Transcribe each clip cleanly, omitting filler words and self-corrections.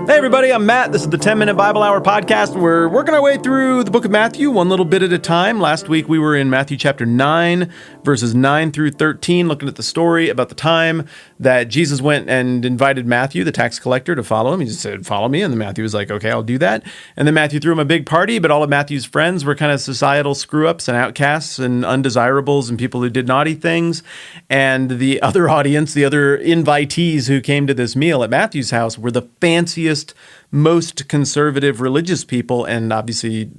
Hey everybody, I'm Matt. This is the 10-Minute Bible Hour podcast. We're working our way through the book of Matthew, one little bit at a time. Last week we were in Matthew chapter 9, verses 9 through 13, looking at the story about the time that Jesus went and invited Matthew, the tax collector, to follow him. He just said, follow me. And then Matthew was like, okay, I'll do that. And then Matthew threw him a big party, but all of Matthew's friends were kind of societal screw-ups and outcasts and undesirables and people who did naughty things. And the other audience, the other invitees who came to this meal at Matthew's house were the fanciest, most conservative religious people, and obviously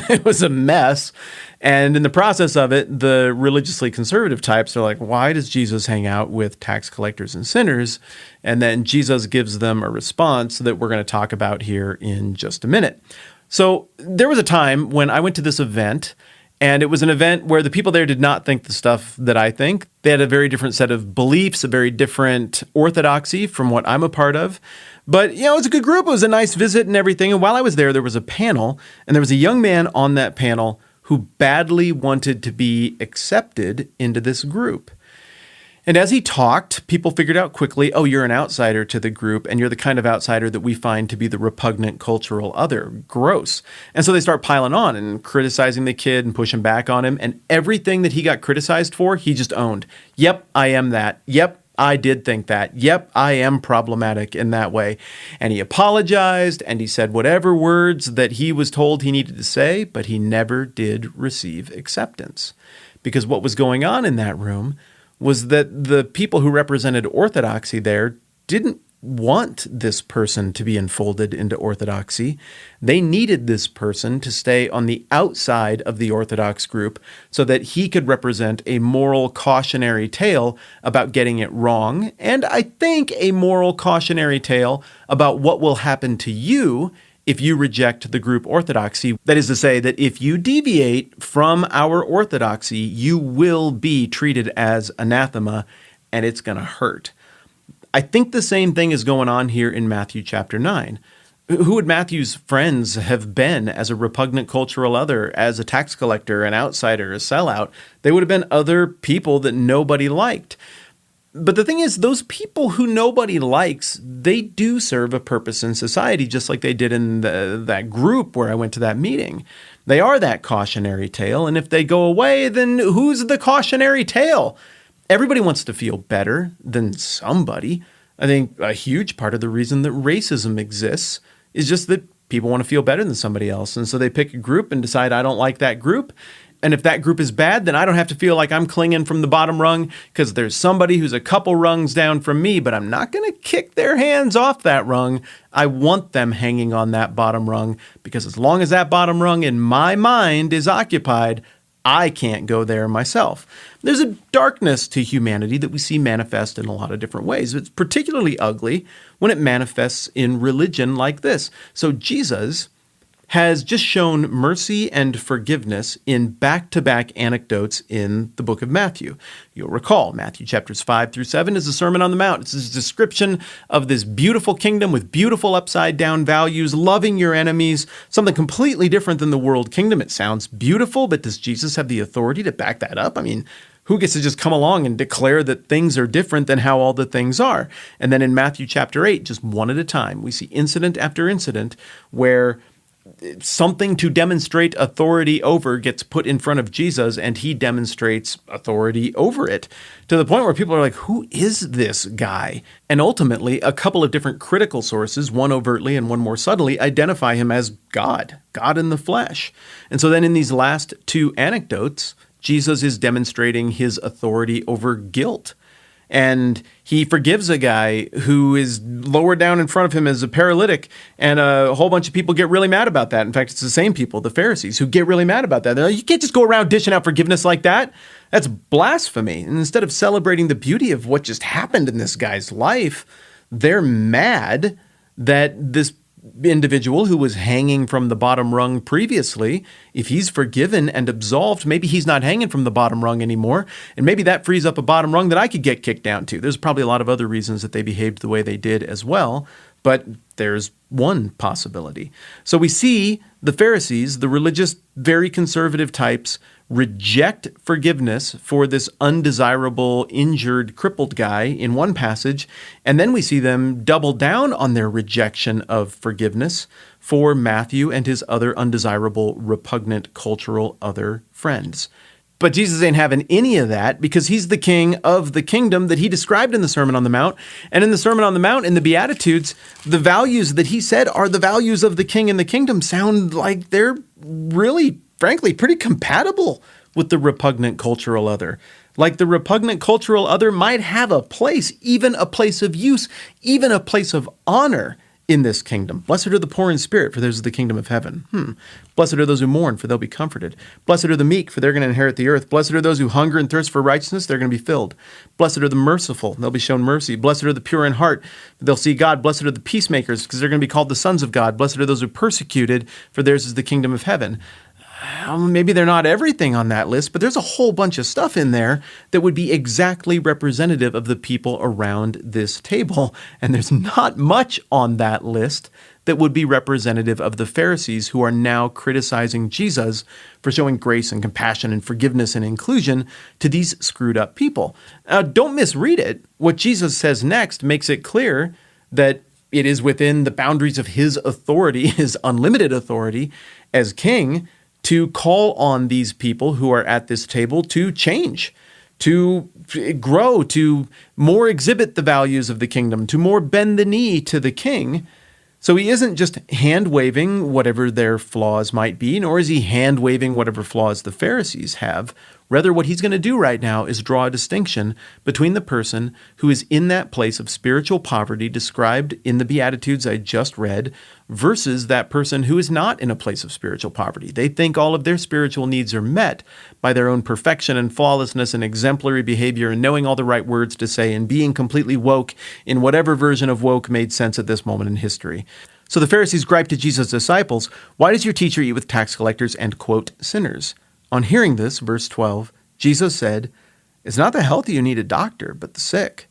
it was a mess. And in the process of it, the religiously conservative types are like, why does Jesus hang out with tax collectors and sinners? And then Jesus gives them a response that we're going to talk about here in just a minute. So there was a time when I went to this event, and it was an event where the people there did not think the stuff that I think. They had a very different set of beliefs, a very different orthodoxy from what I'm a part of. But, it was a good group. It was a nice visit and everything. And while I was there was a panel, and there was a young man on that panel who badly wanted to be accepted into this group. And as he talked, people figured out quickly, oh, you're an outsider to the group, and you're the kind of outsider that we find to be the repugnant cultural other. Gross. And so they start piling on and criticizing the kid and pushing back on him. And everything that he got criticized for, he just owned. Yep, I am that. Yep, I did think that. Yep, I am problematic in that way. And he apologized, and he said whatever words that he was told he needed to say, but he never did receive acceptance. Because what was going on in that room was that the people who represented orthodoxy there didn't want this person to be enfolded into orthodoxy. They needed this person to stay on the outside of the Orthodox group so that he could represent a moral cautionary tale about getting it wrong, and I think a moral cautionary tale about what will happen to you if you reject the group orthodoxy. That is to say that if you deviate from our orthodoxy, you will be treated as anathema, and it's going to hurt. I think the same thing is going on here in Matthew chapter 9. Who would Matthew's friends have been as a repugnant cultural other, as a tax collector, an outsider, a sellout? They would have been other people that nobody liked. But the thing is, those people who nobody likes, they do serve a purpose in society, just like they did in that group where I went to that meeting. They are that cautionary tale, and if they go away, then who's the cautionary tale? Everybody wants to feel better than somebody. I think a huge part of the reason that racism exists is just that people want to feel better than somebody else, and so they pick a group and decide, I don't like that group. And if that group is bad, then I don't have to feel like I'm clinging from the bottom rung because there's somebody who's a couple rungs down from me, but I'm not going to kick their hands off that rung. I want them hanging on that bottom rung because as long as that bottom rung in my mind is occupied, I can't go there myself. There's a darkness to humanity that we see manifest in a lot of different ways. It's particularly ugly when it manifests in religion like this. So Jesus has just shown mercy and forgiveness in back-to-back anecdotes in the book of Matthew. You'll recall Matthew chapters 5 through 7 is the Sermon on the Mount. It's a description of this beautiful kingdom with beautiful upside-down values, loving your enemies, something completely different than the world kingdom. It sounds beautiful, but does Jesus have the authority to back that up? I mean, who gets to just come along and declare that things are different than how all the things are? And then in Matthew chapter 8, just one at a time, we see incident after incident where something to demonstrate authority over gets put in front of Jesus, and he demonstrates authority over it to the point where people are like, who is this guy? And ultimately, a couple of different critical sources, one overtly and one more subtly, identify him as God in the flesh. And so then in these last two anecdotes, Jesus is demonstrating his authority over guilt. And he forgives a guy who is lowered down in front of him as a paralytic, and a whole bunch of people get really mad about that. In fact, it's the same people, the Pharisees, who get really mad about that. They're like, you can't just go around dishing out forgiveness like that. That's blasphemy. And instead of celebrating the beauty of what just happened in this guy's life, they're mad that this individual who was hanging from the bottom rung previously, if he's forgiven and absolved, maybe he's not hanging from the bottom rung anymore, and maybe that frees up a bottom rung that I could get kicked down to. There's probably a lot of other reasons that they behaved the way they did as well, but there's one possibility. So we see The Pharisees, the religious, very conservative types, reject forgiveness for this undesirable, injured, crippled guy in one passage, and then we see them double down on their rejection of forgiveness for Matthew and his other undesirable, repugnant, cultural other friends. But Jesus ain't having any of that because he's the king of the kingdom that he described in the Sermon on the Mount. And in the Sermon on the Mount, in the Beatitudes, the values that he said are the values of the king and the kingdom sound like they're really, frankly, pretty compatible with the repugnant cultural other. Like the repugnant cultural other might have a place, even a place of use, even a place of honor in this kingdom. Blessed are the poor in spirit, for theirs is the kingdom of heaven. Blessed are those who mourn, for they'll be comforted. Blessed are the meek, for they're going to inherit the earth. Blessed are those who hunger and thirst for righteousness, they're going to be filled. Blessed are the merciful, they'll be shown mercy. Blessed are the pure in heart, they'll see God. Blessed are the peacemakers, because they're going to be called the sons of God. Blessed are those who are persecuted, for theirs is the kingdom of heaven. Maybe they're not everything on that list, but there's a whole bunch of stuff in there that would be exactly representative of the people around this table. And there's not much on that list that would be representative of the Pharisees who are now criticizing Jesus for showing grace and compassion and forgiveness and inclusion to these screwed up people. Don't misread it. What Jesus says next makes it clear that it is within the boundaries of his authority, his unlimited authority as king, to call on these people who are at this table to change, to grow, to more exhibit the values of the kingdom, to more bend the knee to the king. So he isn't just hand-waving whatever their flaws might be, nor is he hand-waving whatever flaws the Pharisees have. Rather, what he's going to do right now is draw a distinction between the person who is in that place of spiritual poverty described in the Beatitudes I just read versus that person who is not in a place of spiritual poverty. They think all of their spiritual needs are met by their own perfection and flawlessness and exemplary behavior and knowing all the right words to say and being completely woke in whatever version of woke made sense at this moment in history. So the Pharisees gripe to Jesus' disciples, "Why does your teacher eat with tax collectors and, quote, sinners?" On hearing this, verse 12, Jesus said, "It's not the healthy who need a doctor, but the sick.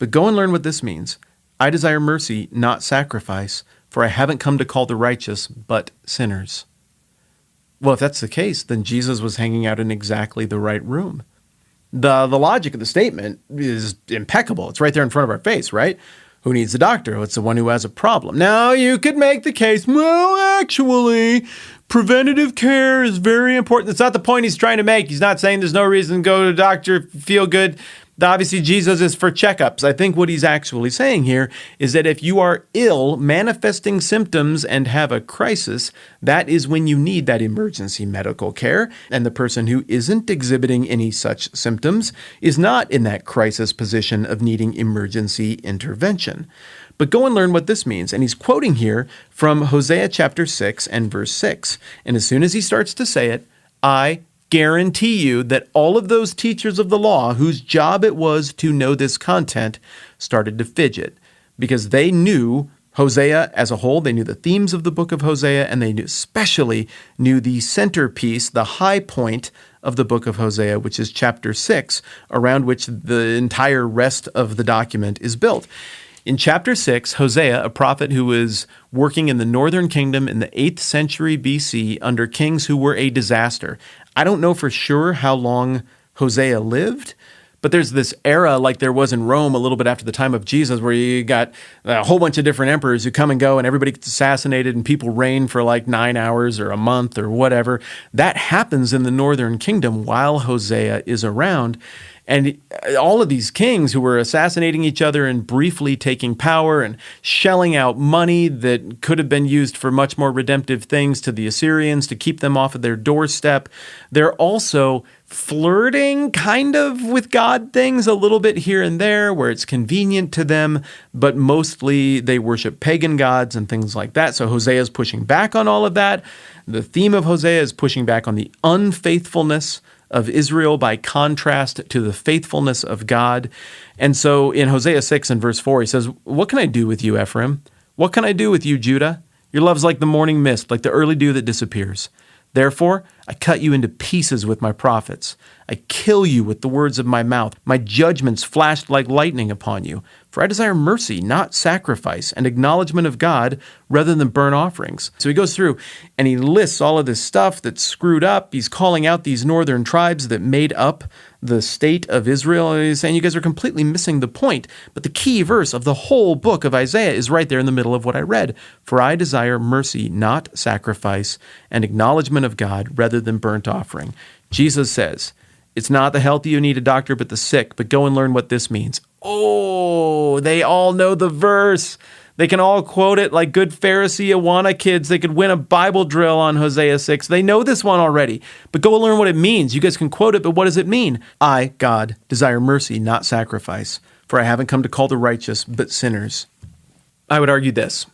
But go and learn what this means. I desire mercy, not sacrifice, for I haven't come to call the righteous, but sinners." Well, if that's the case, then Jesus was hanging out in exactly the right room. The logic of the statement is impeccable. It's right there in front of our face, right? Who needs a doctor? Well, it's the one who has a problem. Now, you could make the case, well, actually, preventative care is very important. That's not the point he's trying to make. He's not saying there's no reason to go to a doctor, feel good. Obviously, Jesus is for checkups. I think what he's actually saying here is that if you are ill, manifesting symptoms, and have a crisis, that is when you need that emergency medical care. And the person who isn't exhibiting any such symptoms is not in that crisis position of needing emergency intervention. But go and learn what this means. And he's quoting here from Hosea chapter 6 and verse 6. And as soon as he starts to say it, I guarantee you that all of those teachers of the law whose job it was to know this content started to fidget because they knew Hosea as a whole. They knew the themes of the book of Hosea, and they especially knew the centerpiece, the high point of the book of Hosea, which is chapter 6, around which the entire rest of the document is built. In chapter 6, Hosea, a prophet who was working in the northern kingdom in the 8th century BC under kings who were a disaster. I don't know for sure how long Hosea lived, but there's this era like there was in Rome a little bit after the time of Jesus where you got a whole bunch of different emperors who come and go and everybody gets assassinated and people reign for like 9 hours or a month or whatever. That happens in the northern kingdom while Hosea is around. And all of these kings who were assassinating each other and briefly taking power and shelling out money that could have been used for much more redemptive things to the Assyrians to keep them off of their doorstep, they're also flirting kind of with God things a little bit here and there where it's convenient to them, but mostly they worship pagan gods and things like that. So Hosea is pushing back on all of that. The theme of Hosea is pushing back on the unfaithfulness of Israel by contrast to the faithfulness of God. And so in Hosea 6 and verse 4, he says, "What can I do with you, Ephraim? What can I do with you, Judah? Your love's like the morning mist, like the early dew that disappears. Therefore, I cut you into pieces with my prophets. I kill you with the words of my mouth. My judgments flashed like lightning upon you. For I desire mercy, not sacrifice, and acknowledgement of God rather than burnt offerings. So he goes through and he lists all of this stuff that's screwed up. He's calling out these northern tribes that made up the state of Israel. And he's saying you guys are completely missing the point. But the key verse of the whole book of Isaiah is right there in the middle of what I read. For I desire mercy, not sacrifice, and acknowledgement of God rather than burnt offering. Jesus says, it's not the healthy who need a doctor, but the sick. But go and learn what this means. Oh, they all know the verse. They can all quote it like good Pharisee Awana kids. They could win a Bible drill on Hosea 6. They know this one already. But go learn what it means. You guys can quote it, but what does it mean? I, God, desire mercy, not sacrifice. For I haven't come to call the righteous, but sinners. I would argue this.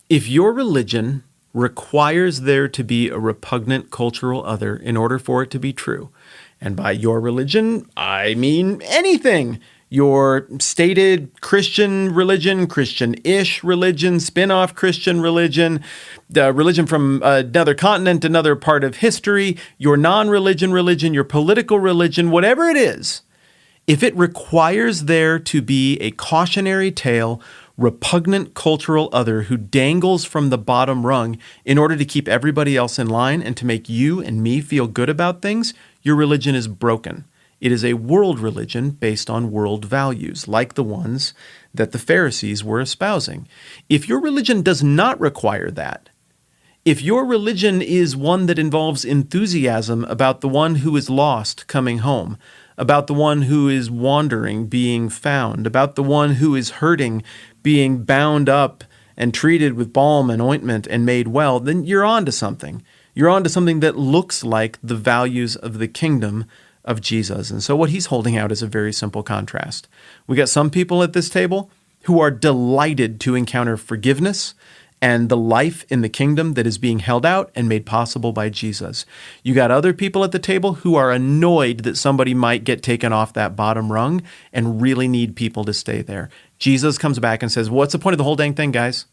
If your religion requires there to be a repugnant cultural other in order for it to be true, and by your religion, I mean anything. Your stated Christian religion, Christian-ish religion, spin-off Christian religion, the religion from another continent, another part of history, your non-religion religion, your political religion, whatever it is, if it requires there to be a cautionary tale, repugnant cultural other who dangles from the bottom rung in order to keep everybody else in line and to make you and me feel good about things, your religion is broken. It is a world religion based on world values, like the ones that the Pharisees were espousing. If your religion does not require that, if your religion is one that involves enthusiasm about the one who is lost coming home, about the one who is wandering being found, about the one who is hurting being bound up and treated with balm and ointment and made well, then you're on to something. You're on to something that looks like the values of the kingdom of Jesus. And so what he's holding out is a very simple contrast. We got some people at this table who are delighted to encounter forgiveness and the life in the kingdom that is being held out and made possible by Jesus. You got other people at the table who are annoyed that somebody might get taken off that bottom rung and really need people to stay there. Jesus comes back and says, what's the point of the whole dang thing, guys?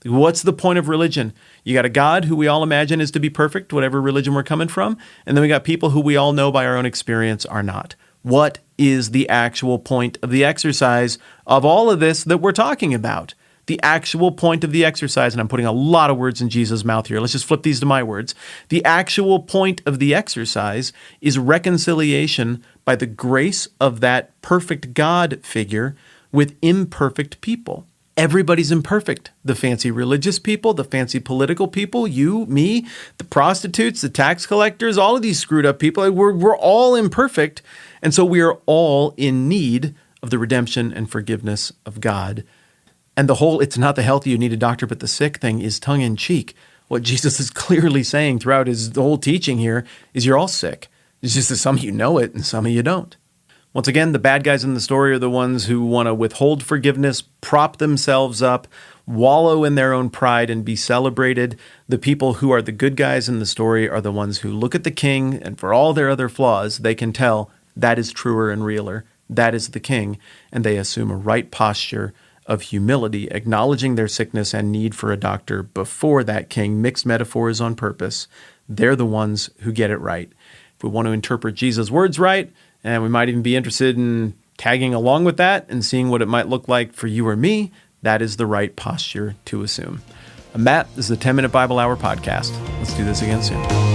What's the point of religion? You got a God who we all imagine is to be perfect, whatever religion we're coming from, and then we got people who we all know by our own experience are not. What is the actual point of the exercise of all of this that we're talking about? The actual point of the exercise, and I'm putting a lot of words in Jesus' mouth here. Let's just flip these to my words. The actual point of the exercise is reconciliation by the grace of that perfect God figure with imperfect people. Everybody's imperfect. The fancy religious people, the fancy political people, you, me, the prostitutes, the tax collectors, all of these screwed up people, we're all imperfect. And so we are all in need of the redemption and forgiveness of God. And the whole, it's not the healthy who need a doctor, but the sick thing is tongue in cheek. What Jesus is clearly saying throughout his whole teaching here is you're all sick. It's just that some of you know it and some of you don't. Once again, the bad guys in the story are the ones who want to withhold forgiveness, prop themselves up, wallow in their own pride, and be celebrated. The people who are the good guys in the story are the ones who look at the king, and for all their other flaws, they can tell that is truer and realer. That is the king, and they assume a right posture of humility, acknowledging their sickness and need for a doctor before that king. Mixed metaphors on purpose. They're the ones who get it right. If we want to interpret Jesus' words right, and we might even be interested in tagging along with that and seeing what it might look like for you or me, that is the right posture to assume. Matt, this is the 10-Minute Bible Hour podcast. Let's do this again soon.